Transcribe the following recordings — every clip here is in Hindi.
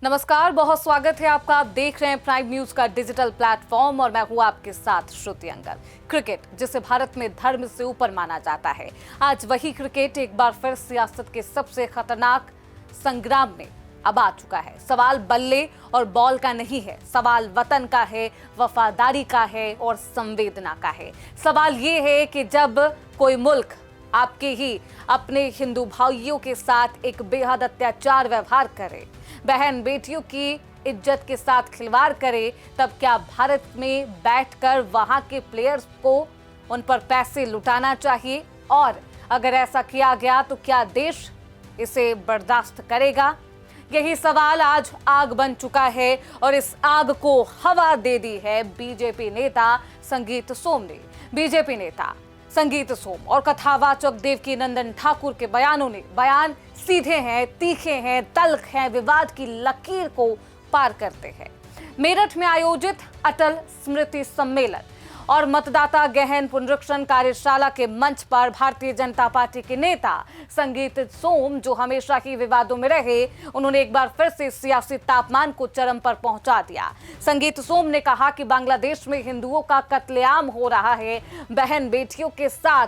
नमस्कार, बहुत स्वागत है आपका। आप देख रहे हैं प्राइम न्यूज का डिजिटल प्लेटफॉर्म और मैं हूं आपके साथ श्रुति अंगल। क्रिकेट, जिसे भारत में धर्म से ऊपर माना जाता है, आज वही क्रिकेट एक बार फिर सियासत के सबसे खतरनाक संग्राम में अब आ चुका है। सवाल बल्ले और बॉल का नहीं है, सवाल वतन का है, वफादारी का है और संवेदना का है। सवाल ये है कि जब कोई मुल्क आपके ही अपने हिंदू भाइयों के साथ एक बेहद अत्याचार व्यवहार करे, बहन बेटियों की इज्जत के साथ खिलवाड़ करे, तब क्या भारत में बैठकर वहां के प्लेयर्स को उन पर पैसे लुटाना चाहिए? और अगर ऐसा किया गया तो क्या देश इसे बर्दाश्त करेगा? यही सवाल आज आग बन चुका है और इस आग को हवा दे दी है बीजेपी नेता संगीत सोम ने। बीजेपी नेता संगीत सोम और कथावाचक देवकीनंदन ठाकुर के बयान सीधे हैं, तीखे हैं, तल्ख हैं, विवाद की लकीर को पार करते हैं। मेरठ में आयोजित अटल स्मृति सम्मेलन और मतदाता गहन पुनरीक्षण कार्यशाला के मंच पर भारतीय जनता पार्टी के नेता संगीत सोम, जो हमेशा ही विवादों में रहे, उन्होंने एक बार फिर से सियासी तापमान को चरम पर पहुंचा दिया। संगीत सोम ने कहा कि बांग्लादेश में हिंदुओं का कत्लेआम हो रहा है, बहन बेटियों के साथ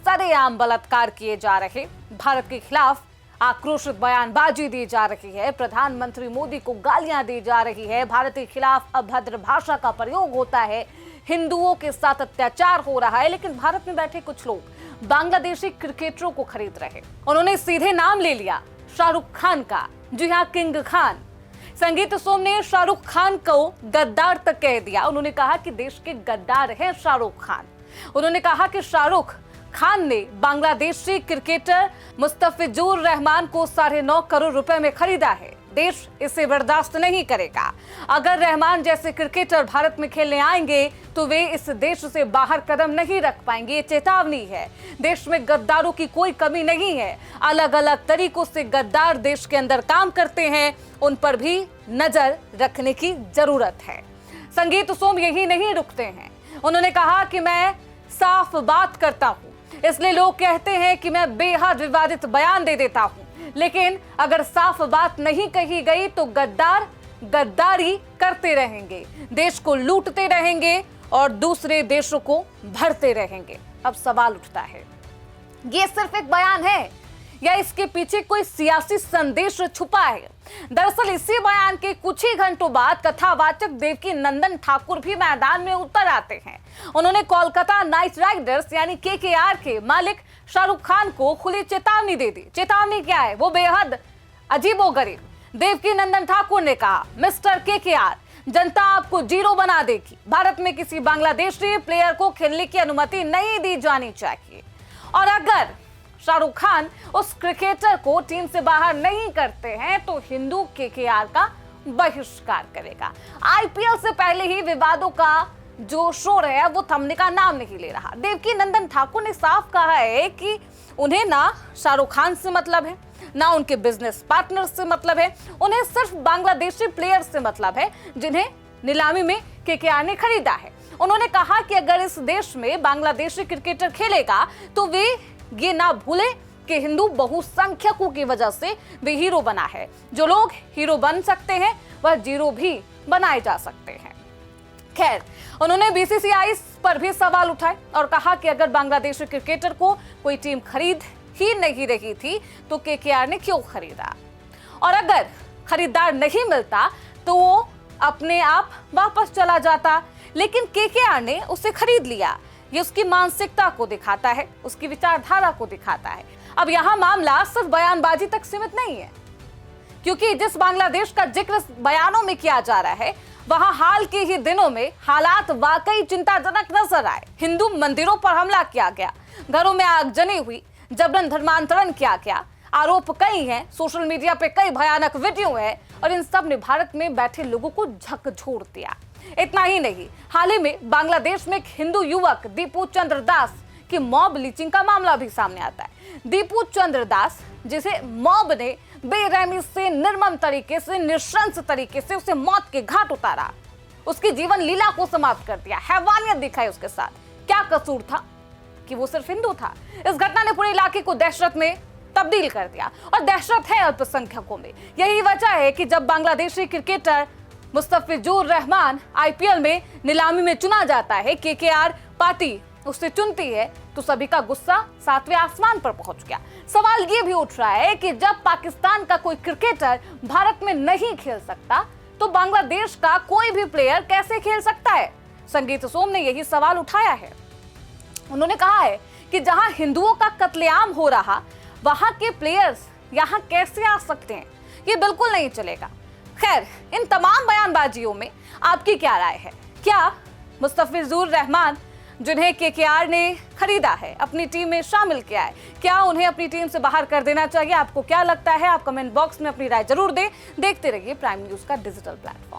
सरेआम बलात्कार किए जा रहे, भारत के खिलाफ आक्रोशित बयानबाजी दी जा रही है, प्रधानमंत्री मोदी को गालियां दी जा रही है, भारत के खिलाफ अभद्र भाषा का प्रयोग होता है, हिंदुओं के साथ अत्याचार हो रहा है। लेकिन भारत में बैठे कुछ लोग बांग्लादेशी क्रिकेटरों को खरीद रहे। उन्होंने सीधे नाम ले लिया शाहरुख खान का। जी हां, किंग खान। संगीत सोम ने शाहरुख खान को गद्दार तक कह दिया। उन्होंने कहा कि देश के गद्दार हैं शाहरुख खान। उन्होंने कहा कि शाहरुख खान ने बांग्लादेशी क्रिकेटर मुस्तफिजुर रहमान को 9.5 करोड़ रुपए में खरीदा है। देश इसे बर्दाश्त नहीं करेगा। अगर रहमान जैसे क्रिकेटर भारत में खेलने आएंगे तो वे इस देश से बाहर कदम नहीं रख पाएंगे। ये चेतावनी है। देश में गद्दारों की कोई कमी नहीं है। अलग अलग तरीकों से गद्दार देश के अंदर काम करते हैं, उन पर भी नजर रखने की जरूरत है। संगीत सोम यही नहीं रुकते हैं। उन्होंने कहा कि मैं साफ बात करता हूं, इसलिए लोग कहते हैं कि मैं बेहद विवादित बयान दे देता हूं, लेकिन अगर साफ बात नहीं कही गई तो गद्दार गद्दारी करते रहेंगे, देश को लूटते रहेंगे और दूसरे देशों को भरते रहेंगे। अब सवाल उठता है, ये सिर्फ एक बयान है या इसके पीछे कोई सियासी संदेश छुपा है? दरअसल इसी बयान के कुछ ही घंटों बाद कथावाचक देवकीनंदन ठाकुर भी मैदान में उतर आते हैं। उन्होंने कोलकाता नाइट राइडर्स यानी केकेआर के मालिक शाहरुख खान को खुली चेतावनी दे दी। चेतावनी क्या है? वो बेहद अजीबोगरीब। देवकीनंदन ठाकुर ने कहा, मिस्टर केकेआर, जनता आपको जीरो बना देगी। भारत में किसी बांग्लादेशी प्लेयर को खेलने की अनुमति नहीं दी जानी चाहिए और अगर शाहरुख खान उस क्रिकेटर को टीम से बाहर नहीं करते हैं तो हिंदू केकेआर का बहिष्कार करेगा। आईपीएल से पहले ही विवादों का जो शोर है वो थमने का नाम नहीं ले रहा। देवकीनंदन ठाकुर ने साफ कहा है कि उन्हें ना शाहरुख खान से मतलब है, ना उनके बिजनेस पार्टनर से मतलब है, उन्हें सिर्फ बांग्लादेशी प्लेयर से मतलब है जिन्हें नीलामी में केकेआर ने खरीदा है। उन्होंने कहा कि अगर इस देश में बांग्लादेशी क्रिकेटर खेलेगा तो वे ये ना भूले कि हिंदू बहुसंख्यकों की वजह से वे हीरो बना है। जो लोग हीरो बन सकते हैं वह जीरो भी बनाए जा सकते हैं। खैर, उन्होंने बीसीसीआई पर भी सवाल उठाए और कहा कि अगर बांग्लादेशी क्रिकेटर को कोई टीम खरीद ही नहीं रही थी तो केकेआर ने क्यों खरीदा, और अगर खरीदार नहीं मिलता तो वो अपने आप वापस चला जाता। लेकिन केकेआर ने उसे खरीद लिया। ये उसकी मानसिकता को दिखाता है, उसकी विचारधारा को दिखाता है। अब यहाँ मामला सिर्फ बयानबाजी तक सीमित नहीं है, क्योंकि जिस बांग्लादेश का जिक्र बयानों में किया जा रहा है वहां हाल के ही दिनों में हालात वाकई चिंताजनक नजर आए। हिंदू मंदिरों पर हमला किया गया, घरों में आगजनी हुई, जबरन धर्मांतरण किया गया, आरोप कई हैं, सोशल मीडिया पे कई भयानक वीडियो हैं और इन सब ने भारत में बैठे लोगों को झकझोर दिया। इतना ही नहीं, हाल ही में बांग्लादेश में एक हिंदू युवक दीपू चंद्र दास की मॉब लीचिंग का मामला भी सामने आता है। दीपू चंद्र दास, जिसे मॉब ने बेरहमी से, निर्मम तरीके से, नृशंस तरीके से उसे मौत के घाट उतारा, उसकी जीवन लीला को समाप्त कर दिया, हैवानियत दिखाई उसके साथ। क्या कसूर था कि वो सिर्फ हिंदू था? इस घटना ने पूरे इलाके को दहशत में तब्दील कर दिया और दहशत है अल्पसंख्यकों में। यही वजह है कि जब बांग्लादेशी क्रिकेटर मुस्तफिजुर रहमान आईपीएल में नीलामी में चुना जाता है, केकेआर पार्टी उसे चुनती है, तो सभी का गुस्सा 7वें आसमान पर पहुंच गया। सवाल ये भी उठ रहा है कि जब पाकिस्तान का कोई क्रिकेटर भारत में नहीं खेल सकता तो बांग्लादेश का कोई भी प्लेयर कैसे खेल सकता है। संगीत सोम ने यही सवाल उठाया है। उन्होंने कहा है कि जहां हिंदुओं का कत्लेआम हो रहा, वहां के प्लेयर्स यहां कैसे आ सकते हैं, ये बिल्कुल नहीं चलेगा। खैर, इन तमाम बयानबाजियों में आपकी क्या राय है? क्या मुस्तफिजुर रहमान, जिन्हें केकेआर ने खरीदा है, अपनी टीम में शामिल किया है, क्या उन्हें अपनी टीम से बाहर कर देना चाहिए? आपको क्या लगता है? आप कमेंट बॉक्स में अपनी राय जरूर दें। देखते रहिए प्राइम न्यूज का डिजिटल प्लेटफॉर्म।